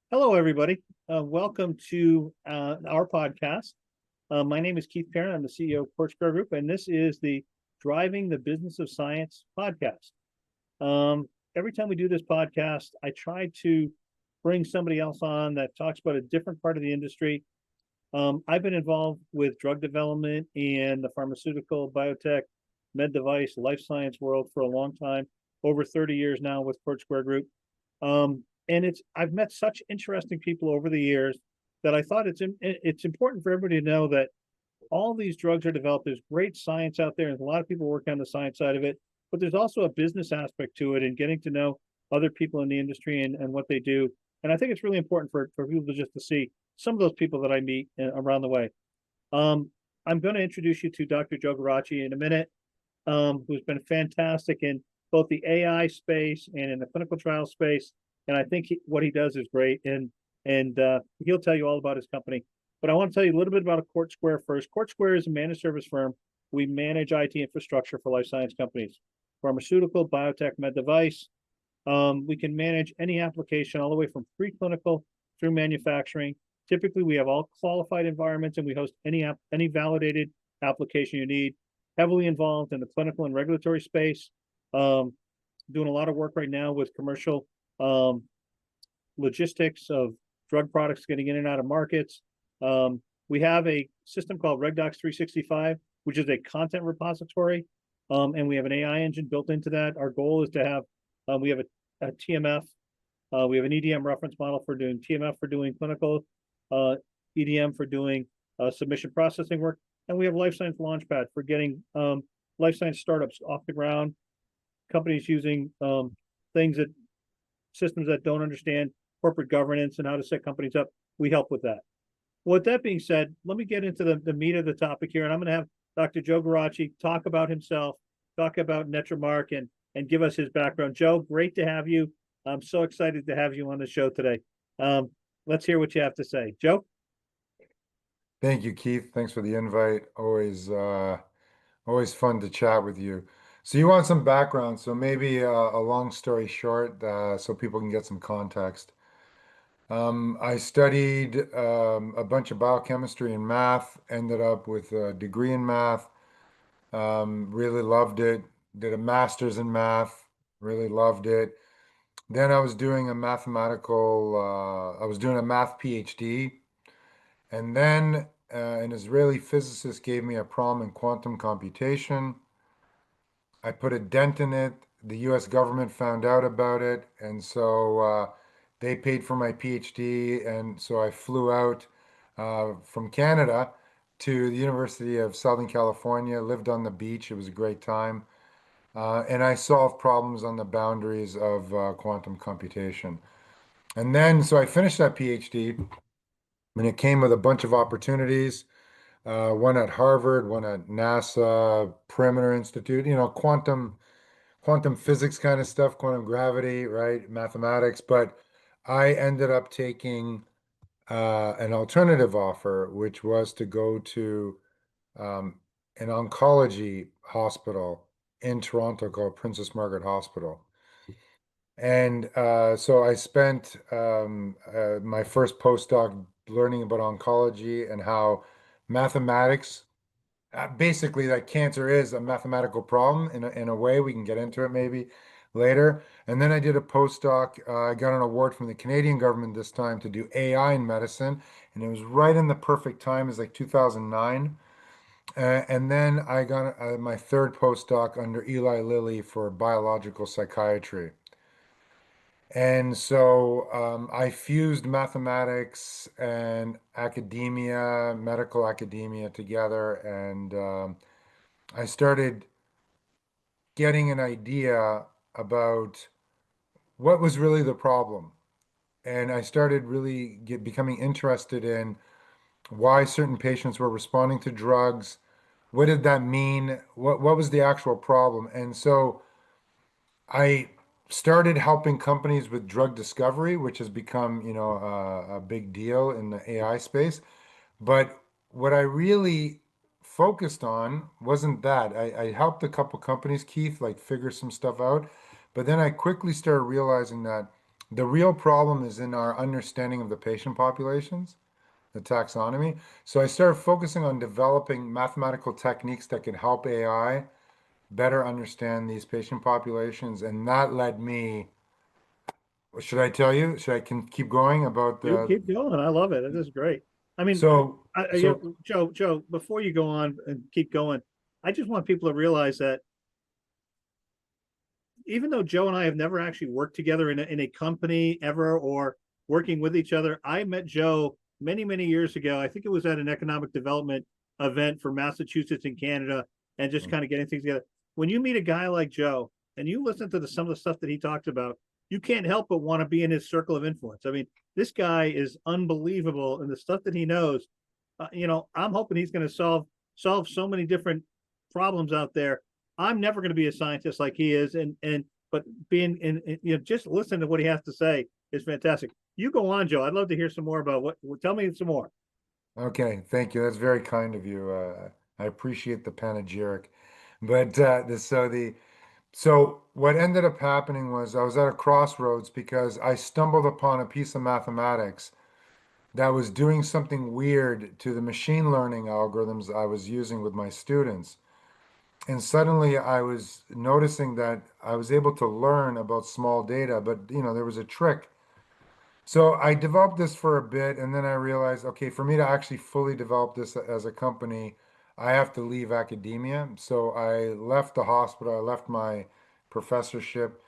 Hello, everybody. Welcome to our podcast. My name is Keith Perrin. I'm the CEO of Porch Group, and this is the Driving the Business of Science podcast. Every time we do this podcast, I try to bring somebody else on that talks about a different part of the industry. I've been involved with drug development and the pharmaceutical, biotech, med device, life science world for a long time, over 30 years now with Porch Group. And I've met such interesting people over the years that I thought it's important for everybody to know that all these drugs are developed. There's great science out there, and a lot of people work on the science side of it, but there's also a business aspect to it and getting to know other people in the industry and what they do. And I think it's really important for people to just to see some of those people that I meet around the way. I'm going to introduce you to Dr. Joe Geraci in a minute, who's been fantastic in both the AI space and in the clinical trial space. And I think what he does is great. And he'll tell you all about his company. But I want to tell you a little bit about Court Square first. Court Square is a managed service firm. We manage IT infrastructure for life science companies, pharmaceutical, biotech, med device. We can manage any application all the way from preclinical through manufacturing. Typically, we have all qualified environments, and we host any validated application you need. Heavily involved in the clinical and regulatory space. Doing a lot of work right now with commercial logistics of drug products getting in and out of markets. We have a system called RegDocs 365, which is a content repository, and we have an AI engine built into that. Our goal is to have we have a TMF. We have an EDM reference model for doing TMF for doing clinical, EDM for doing submission processing work, and we have Life Science Launchpad for getting life science startups off the ground. Companies using things that systems that don't understand corporate governance and how to set companies up. We help with that. With that being said, let me get into the meat of the topic here, and I'm going to have Dr. Joe Geraci talk about himself, talk about NetraMark, and give us his background. Joe, great to have you. I'm so excited to have you on the show today. Let's hear what you have to say. Joe? Thank you, Keith. Thanks for the invite. Always fun to chat with you. So you want some background, so maybe a long story short, so people can get some context. I studied a bunch of biochemistry and math, ended up with a degree in math, really loved it, did a master's in math, really loved it. Then I was doing a math PhD. And then an Israeli physicist gave me a problem in quantum computation. I put a dent in it. The US government found out about it. And so they paid for my PhD. And so I flew out from Canada to the University of Southern California, lived on the beach. It was a great time. And I solved problems on the boundaries of quantum computation. And then, so I finished that PhD, and it came with a bunch of opportunities. One at Harvard, one at NASA, Perimeter Institute, quantum physics kind of stuff, quantum gravity, right? Mathematics. But I ended up taking an alternative offer, which was to go to um, an oncology hospital in Toronto called Princess Margaret Hospital. And so I spent my first postdoc learning about oncology and how mathematics, basically, that cancer is a mathematical problem in a way. We can get into it maybe later. And then I did a postdoc. I got an award from the Canadian government this time to do AI in medicine. And it was right in the perfect time. It was like 2009. And then I got my third postdoc under Eli Lilly for biological psychiatry. And so I fused mathematics and academia, medical academia together, and I started getting an idea about what was really the problem. And I started really becoming interested in why certain patients were responding to drugs. What did that mean? What was the actual problem? And so I started helping companies with drug discovery, which has become, a big deal in the AI space. But what I really focused on wasn't that. I helped a couple companies, Keith, like figure some stuff out. But then I quickly started realizing that The real problem is in our understanding of the patient populations, the taxonomy. So I started focusing on developing mathematical techniques that can help AI better understand these patient populations. And that led me, should I tell you? Should I can keep going about You the, keep going. I love it. This is great. I mean, so, you so know, Joe, before you go on and keep going, I just want people to realize that even though Joe and I have never actually worked together in a company ever or working with each other, I met Joe many, many years ago. I think it was at an economic development event for Massachusetts and Canada and just kind of getting things together. When you meet a guy like Joe and you listen to some of the stuff that he talks about, you can't help but want to be in his circle of influence. I mean, this guy is unbelievable and the stuff that he knows. I'm hoping he's going to solve so many different problems out there. I'm never going to be a scientist like he is, and but being just listen to what he has to say is fantastic. You go on, Joe. I'd love to hear some more about what. Tell me some more. okay, thank you. That's very kind of you. I appreciate the panegyric. But so what ended up happening was I was at a crossroads because I stumbled upon a piece of mathematics that was doing something weird to the machine learning algorithms I was using with my students. And suddenly I was noticing that I was able to learn about small data, but there was a trick. So I developed this for a bit, and then I realized, okay, for me to actually fully develop this as a company, I have to leave academia. So I left the hospital, I left my professorship,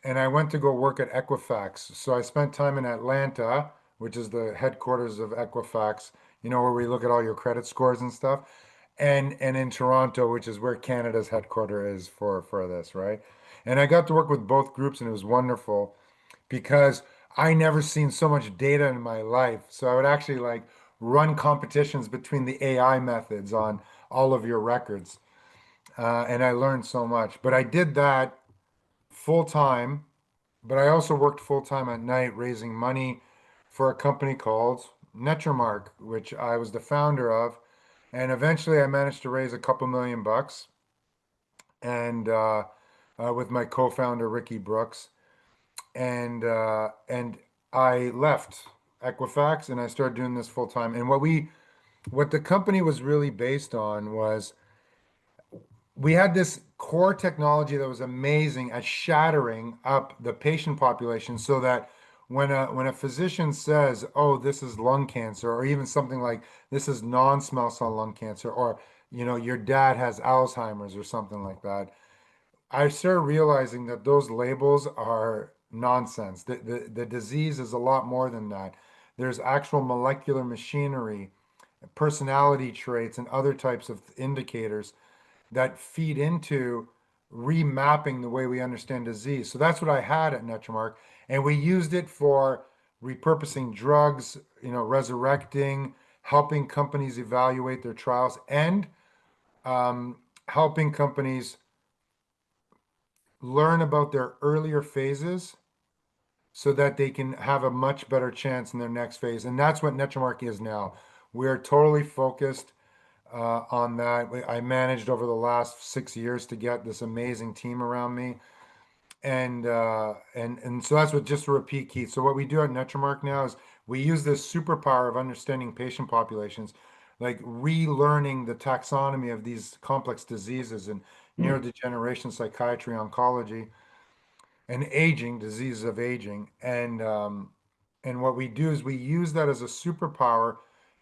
and I went to go work at Equifax. So I spent time in Atlanta, which is the headquarters of Equifax, where we look at all your credit scores and stuff, and in Toronto, which is where Canada's headquarter is for this, right? And I got to work with both groups, and it was wonderful because I never seen so much data in my life. So I would actually like run competitions between the AI methods on all of your records. And I learned so much. But I did that full time, but I also worked full time at night raising money for a company called NetraMark, which I was the founder of. And eventually I managed to raise a couple $1 million and with my co-founder Ricky Brooks. And I left Equifax and I started doing this full time. And what the company was really based on was we had this core technology that was amazing at shattering up the patient population so that when a physician says, "Oh, this is lung cancer," or even something like this is non-small cell lung cancer, or your dad has Alzheimer's or something like that, I started realizing that those labels are nonsense. The disease is a lot more than that. There's actual molecular machinery, personality traits, and other types of indicators that feed into remapping the way we understand disease. So that's what I had at NetraMark, and we used it for repurposing drugs, resurrecting, helping companies evaluate their trials, and um, helping companies learn about their earlier phases so that they can have a much better chance in their next phase. And that's what NetraMark is now. We're totally focused on that. I managed over the last 6 years to get this amazing team around me. And so that's what, just to repeat, Keith. So what we do at NetraMark now is we use this superpower of understanding patient populations, like relearning the taxonomy of these complex diseases in neurodegeneration, psychiatry, oncology, and aging, diseases of aging. And what we do is we use that as a superpower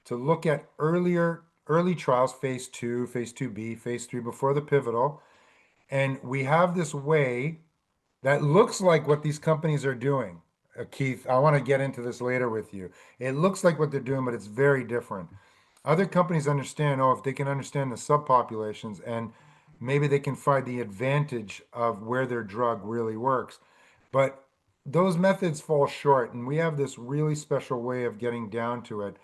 to look at early trials, phase two, phase 2B, phase three, before the pivotal. And we have this way that looks like what these companies are doing. Keith, I want to get into this later with you. It looks like what they're doing, but it's very different. Other companies understand, oh, if they can understand the subpopulations and maybe they can find the advantage of where their drug really works. But those methods fall short, and we have this really special way of getting down to it.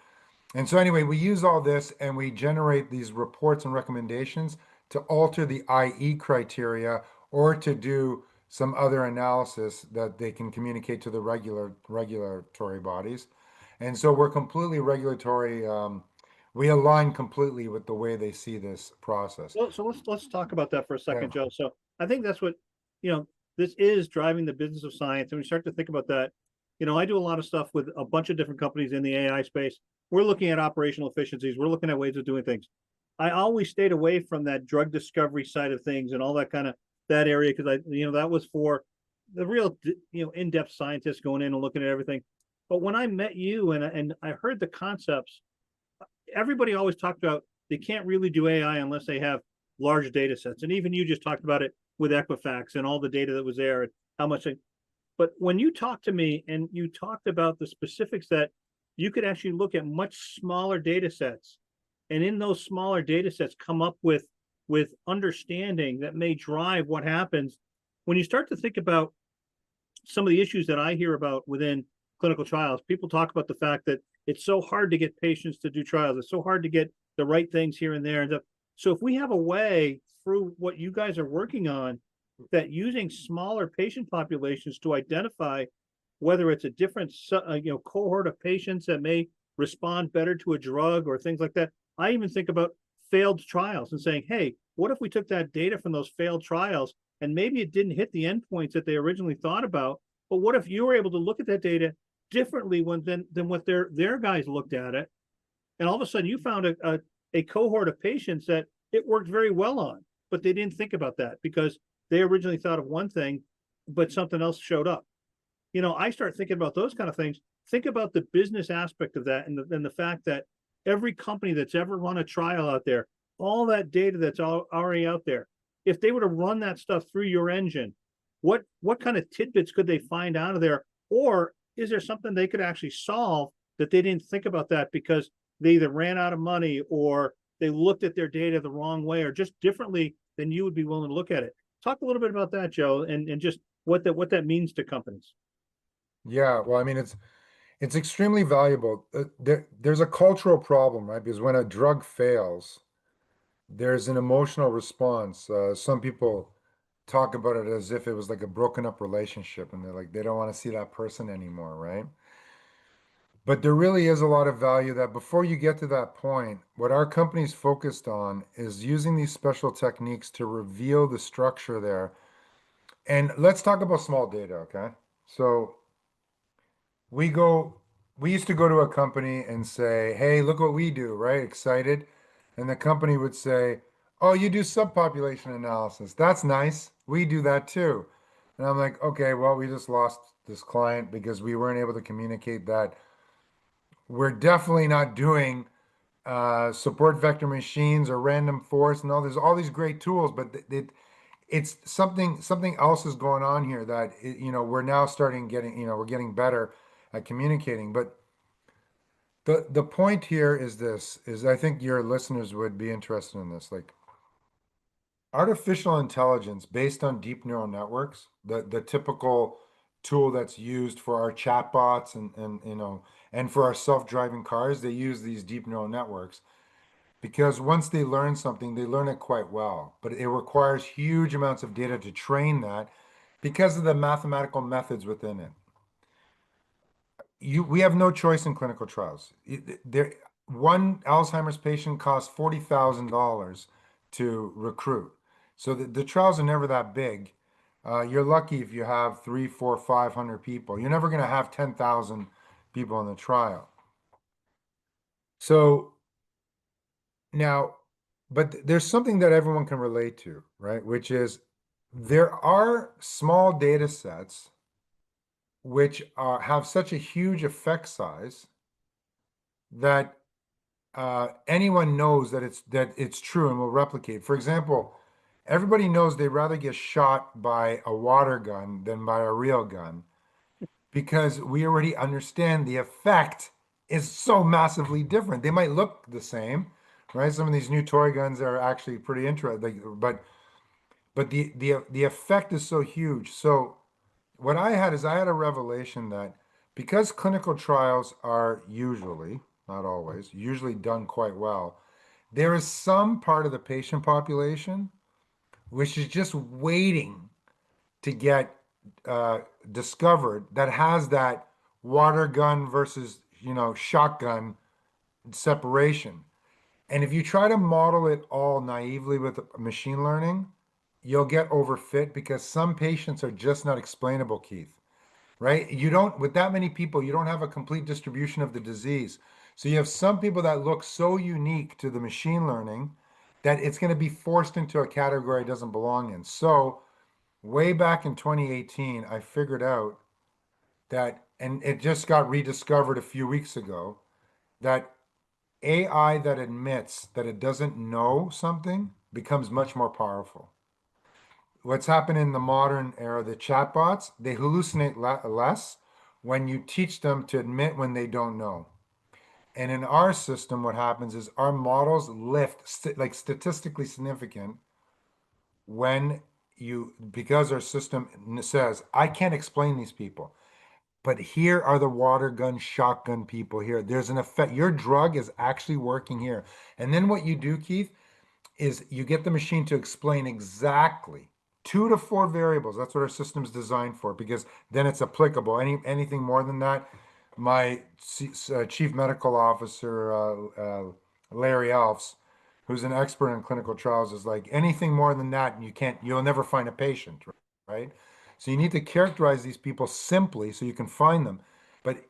And so, anyway, we use all this and we generate these reports and recommendations to alter the IE criteria or to do some other analysis that they can communicate to the regulatory bodies. And so we're completely regulatory. We align completely with the way they see this process. Well, so let's talk about that for a Yeah. second, Joe. So I think that's what you know. This is driving the business of science, and we start to think about that. I do a lot of stuff with a bunch of different companies in the AI space. We're looking at operational efficiencies. We're looking at ways of doing things. I always stayed away from that drug discovery side of things and all that kind of that area because that was for the real, in-depth scientists going in and looking at everything. But when I met you and I heard the concepts, everybody always talked about they can't really do AI unless they have large data sets. And even you just talked about it with Equifax and all the data that was there and how much. But when you talked to me and you talked about the specifics that you could actually look at much smaller data sets, and in those smaller data sets come up with understanding that may drive what happens when you start to think about some of the issues that I hear about within clinical trials. People talk about the fact that it's so hard to get patients to do trials. It's so hard to get the right things here and there. And so if we have a way through what you guys are working on that using smaller patient populations to identify whether it's a different cohort of patients that may respond better to a drug or things like that. I even think about failed trials and saying, hey, what if we took that data from those failed trials and maybe it didn't hit the endpoints that they originally thought about, but what if you were able to look at that data differently than what their guys looked at it, and all of a sudden you found a cohort of patients that it worked very well on, but they didn't think about that because they originally thought of one thing, but something else showed up. I start thinking about those kind of things. Think about the business aspect of that and the fact that every company that's ever run a trial out there, all that data that's already out there, if they were to run that stuff through your engine, what kind of tidbits could they find out of there? Or is there something they could actually solve that they didn't think about that because they either ran out of money or they looked at their data the wrong way or just differently than you would be willing to look at it? Talk a little bit about that, Joe, and just what that means to companies. Yeah, well, I mean, it's extremely valuable. There's a cultural problem, right? Because when a drug fails, there's an emotional response. Some people talk about it as if it was like a broken up relationship, and they're like they don't want to see that person anymore, right? But there really is a lot of value that before you get to that point, what our company's focused on is using these special techniques to reveal the structure there. And let's talk about small data, okay? So we go, we used to go to a company and say, hey, look what we do, right? Excited. And the company would say, oh, you do subpopulation analysis. That's nice. We do that too. And I'm like, okay, well, we just lost this client because we weren't able to communicate that we're definitely not doing support vector machines or random forest and all these great tools, but it's something else is going on here that we're now starting getting we're getting better at communicating. But the point here is this is I think your listeners would be interested in this, like artificial intelligence based on deep neural networks, the typical tool that's used for our chatbots and for our self-driving cars. They use these deep neural networks because once they learn something, they learn it quite well, but it requires huge amounts of data to train that because of the mathematical methods within it. We have no choice in clinical trials. One Alzheimer's patient costs $40,000 to recruit. So the trials are never that big. You're lucky if you have 3, 4, 500 people. You're never going to have 10,000 people in the trial. So now, but there's something that everyone can relate to, right? Which is there are small data sets which have such a huge effect size that anyone knows that it's true and will replicate. For example, everybody knows they'd rather get shot by a water gun than by a real gun because we already understand the effect is so massively different. They might look the same, right? Some of these new toy guns are actually pretty interesting, but the effect is so huge. So what I had a revelation that because clinical trials are usually, not always, usually done quite well, there is some part of the patient population which is just waiting to get discovered that has that water gun versus, shotgun separation. And if you try to model it all naively with machine learning, you'll get overfit because some patients are just not explainable, Keith. right? You don't, with that many people, you don't have a complete distribution of the disease. So you have some people that look so unique to the machine learning that it's going to be forced into a category it doesn't belong in. So way back in 2018, I figured out that, and it just got rediscovered a few weeks ago, that AI that admits that it doesn't know something becomes much more powerful. What's happened in the modern era, the chatbots, they hallucinate less when you teach them to admit when they don't know. And in our system, what happens is our models lift like statistically significant when because our system says, I can't explain these people, but here are the water gun, shotgun people here. There's an effect. Your drug is actually working here. And then what you do, Keith, is you get the machine to explain exactly 2 to 4 variables. That's what our system's designed for, because then it's applicable. Anything more than that, my chief medical officer, Larry Alfs, who's an expert in clinical trials, is like anything more than that, you'll never find a patient, right? So you need to characterize these people simply so you can find them. But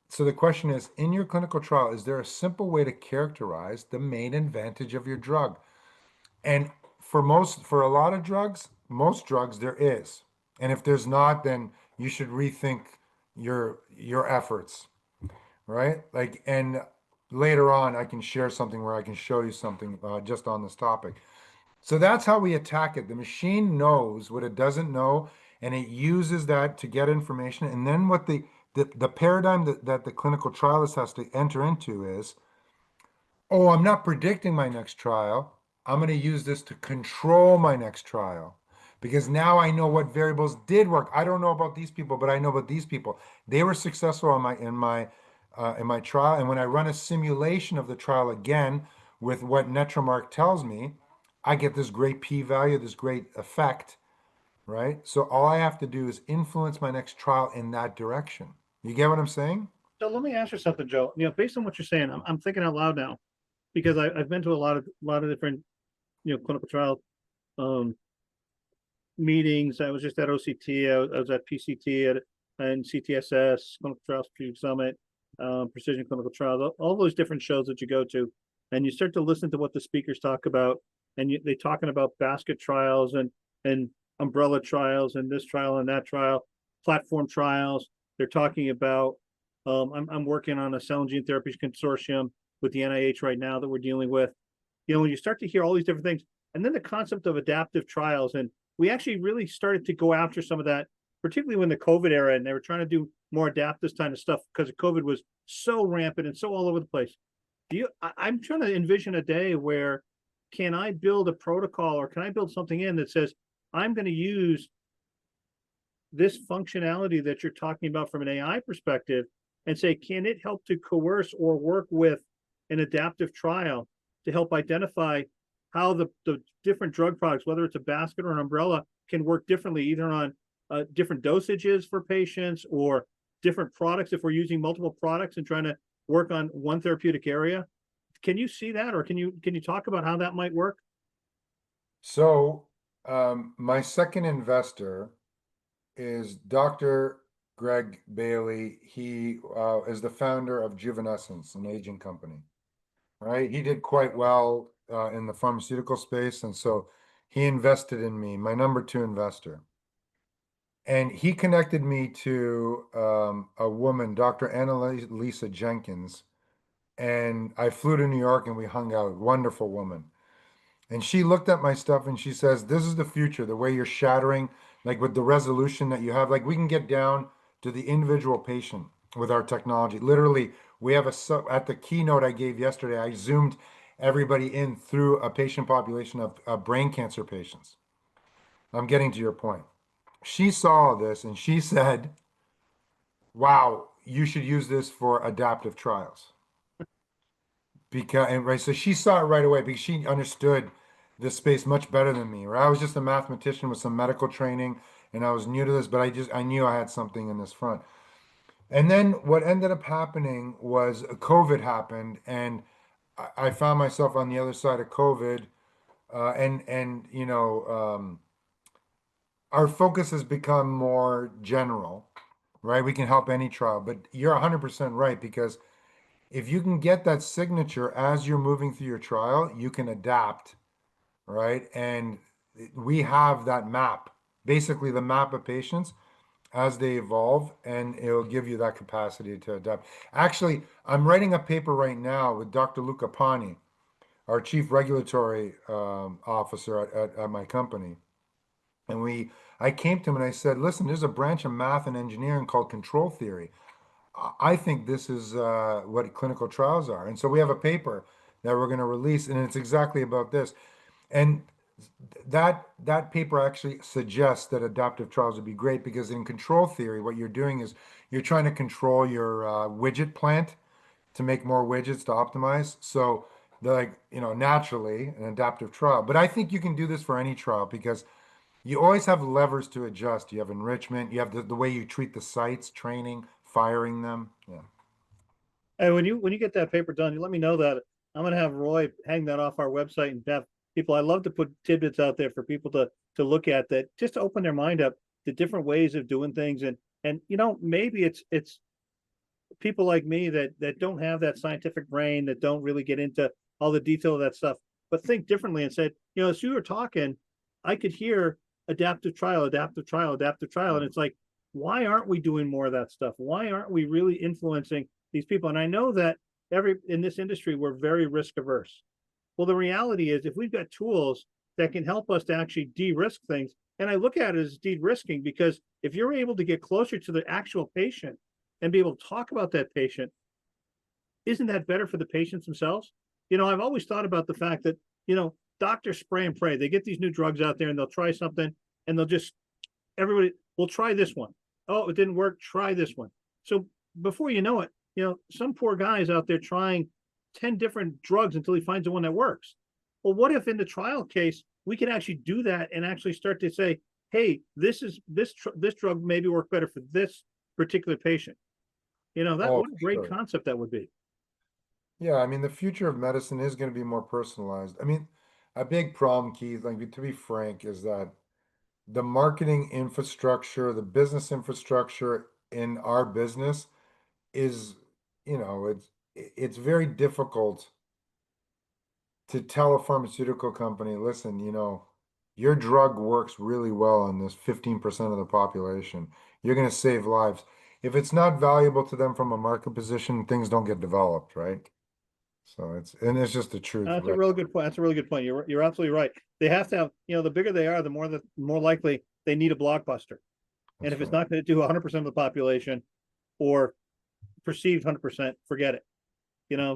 so the question is, in your clinical trial, is there a simple way to characterize the main advantage of your drug? And for a lot of drugs, most drugs there is. And if there's not, then you should rethink your efforts, right? Like, and later on, I can share something where I can show you something just on this topic. So that's how we attack it. The machine knows what it doesn't know, and it uses that to get information. And then what the paradigm that the clinical trialist has to enter into is, oh, I'm not predicting my next trial. I'm going to use this to control my next trial because now I know what variables did work. I don't know about these people, but I know about these people. They were successful in my trial, and when I run a simulation of the trial again with what NetraMark tells me, I get this great p-value, this great effect, right? So all I have to do is influence my next trial in that direction. You get what I'm saying? So let me ask you something, Joe. Based on what you're saying, I'm thinking out loud now because I've been to a lot of different clinical trial um, meetings. I was just at OCT. I was at PCT and CTSS, Clinical Trial Strategic Summit, Precision Clinical Trials, all those different shows that you go to, and you start to listen to what the speakers talk about, and they talking about basket trials and umbrella trials and this trial and that trial, platform trials. They're talking about. I'm working on a cell and gene therapy consortium with the NIH right now that we're dealing with. When you start to hear all these different things, and then the concept of adaptive trials, and we actually really started to go after some of that, particularly when the COVID era, and they were trying to do more adaptive kind of stuff because COVID was so rampant and so all over the place. I'm trying to envision a day where can I build a protocol or can I build something in that says I'm going to use this functionality that you're talking about from an AI perspective and say, can it help to coerce or work with an adaptive trial to help identify how the different drug products, whether it's a basket or an umbrella, can work differently, either on different dosages for patients or different products if we're using multiple products and trying to work on one therapeutic area. Can you see that, or can you talk about how that might work? So, my second investor is Dr. Greg Bailey. He is the founder of Juvenescence, an aging company, right? He did quite well in the pharmaceutical space, and so he invested in me, my number two investor. And he connected me to a woman, Dr. Annalisa Jenkins, and I flew to New York and we hung out. Wonderful woman. And she looked at my stuff and she says, this is the future, the way you're shattering, like with the resolution that you have. Like we can get down to the individual patient with our technology. Literally, we have at the keynote I gave yesterday, I zoomed everybody in through a patient population of brain cancer patients. I'm getting to your point. She saw this and she said, wow, you should use this for adaptive trials. Right, so she saw it right away because she understood this space much better than me. Right, I was just a mathematician with some medical training, and I was new to this, but I knew I had something in this front. And then what ended up happening was COVID happened, and I found myself on the other side of COVID, and our focus has become more general. right? We can help any trial, but you're 100% right because if you can get that signature as you're moving through your trial, you can adapt, right? And we have that map, basically the map of patients as they evolve, and it'll give you that capacity to adapt. Actually, I'm writing a paper right now with Dr. Luca Pani, our chief regulatory officer at my company. And I came to him and I said, listen, there's a branch of math and engineering called control theory. I think this is what clinical trials are. And so we have a paper that we're going to release, and it's exactly about this. And that paper actually suggests that adaptive trials would be great because in control theory, what you're doing is you're trying to control your widget plant to make more widgets to optimize. So they're like, naturally an adaptive trial. But I think you can do this for any trial because you always have levers to adjust. You have enrichment, you have the way you treat the sites, training, firing them. Yeah. And when you get that paper done, you let me know that. I'm gonna have Roy hang that off our website and have people. I love to put tidbits out there for people to look at that, just to open their mind up to different ways of doing things. And maybe it's people like me that don't have that scientific brain, that don't really get into all the detail of that stuff, but think differently and said, as you were talking, I could hear adaptive trial, adaptive trial, adaptive trial. And it's like, why aren't we doing more of that stuff? Why aren't we really influencing these people? And I know that in this industry, we're very risk averse. Well, the reality is if we've got tools that can help us to actually de-risk things, and I look at it as de-risking because if you're able to get closer to the actual patient and be able to talk about that patient, isn't that better for the patients themselves? I've always thought about the fact that, doctors spray and pray. They get these new drugs out there and they'll try something and everybody will try this one. Oh, it didn't work. Try this one. So before you know it, some poor guy is out there trying 10 different drugs until he finds the one that works. Well, what if in the trial case, we can actually do that and actually start to say, hey, this drug maybe work better for this particular patient. That Oh, what a for great sure. concept that would be. Yeah, I mean, the future of medicine is going to be more personalized. I mean, a big problem, Keith, like to be frank, is that the marketing infrastructure, the business infrastructure in our business is, it's very difficult to tell a pharmaceutical company, listen, your drug works really well on this 15% of the population. You're going to save lives. If it's not valuable to them from a market position, things don't get developed, right? So it's just the truth, That's a right? real good point. That's a really good point. You're absolutely right. They have to have, the bigger they are, the more likely they need a blockbuster. And if That's it's right. not going to do 100% of the population or perceived 100%, forget it.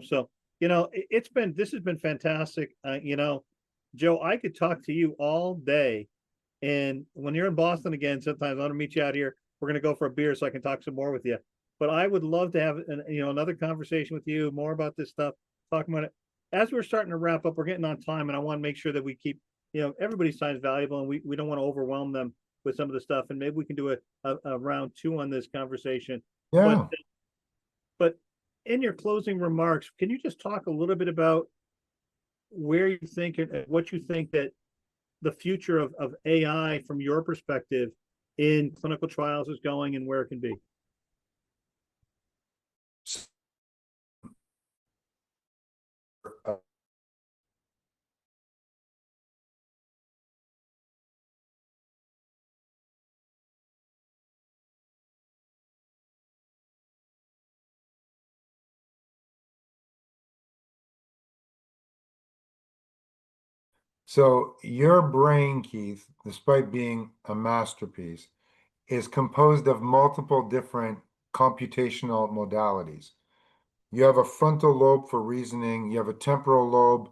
So this has been fantastic. Joe, I could talk to you all day. And when you're in Boston again, sometimes I want to meet you out here. We're going to go for a beer so I can talk some more with you. But I would love to have another conversation with you more about this stuff, talking about it. As we're starting to wrap up, we're getting on time, and I want to make sure that we keep everybody's time is valuable, and we don't want to overwhelm them with some of the stuff. And maybe we can do a round two on this conversation. But Yeah. but in your closing remarks, can you just talk a little bit about where you think and what you think that the future of AI from your perspective in clinical trials is going and where it can be? Uh, So your brain, Keith, despite being a masterpiece, is composed of multiple different computational modalities. You have a frontal lobe for reasoning, you have a temporal lobe,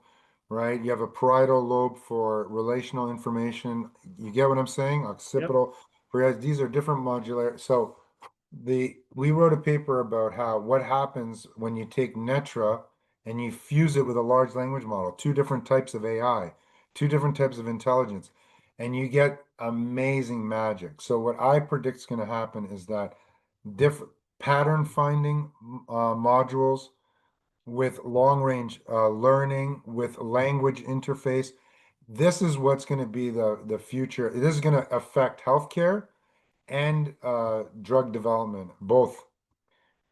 right? You have a parietal lobe for relational information. You get what I'm saying? Yep. Occipital. Whereas these are different modular. So we wrote a paper about how what happens when you take Netra and you fuse it with a large language model, two different types of AI, two different types of intelligence, and you get amazing magic. So what I predict is going to happen is that different pattern finding modules with long range learning, with language interface. This is what's going to be the future. This is going to affect healthcare and drug development, both.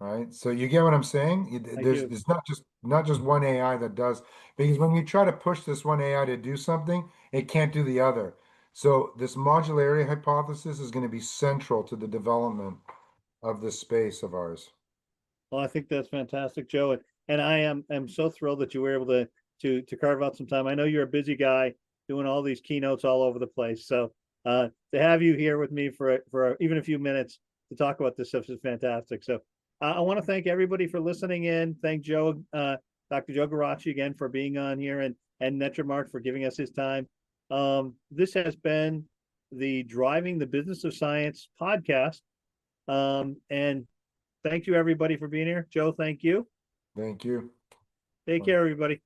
Right. So you get what I'm saying? I There's do. it's not just one AI that does, because when you try to push this one AI to do something, it can't do the other. So this modularity hypothesis is going to be central to the development of this space of ours. Well, I think that's fantastic, Joe, and I am so thrilled that you were able to carve out some time. I know you're a busy guy doing all these keynotes all over the place, so to have you here with me for even a few minutes to talk about this stuff is fantastic. So I want to thank everybody for listening in. Thank Joe, Dr. Joe Geraci again for being on here, and NetraMark for giving us his time. This has been the Driving the Business of Science podcast, and thank you, everybody, for being here. Joe, thank you. Thank you. Take Bye. care, everybody.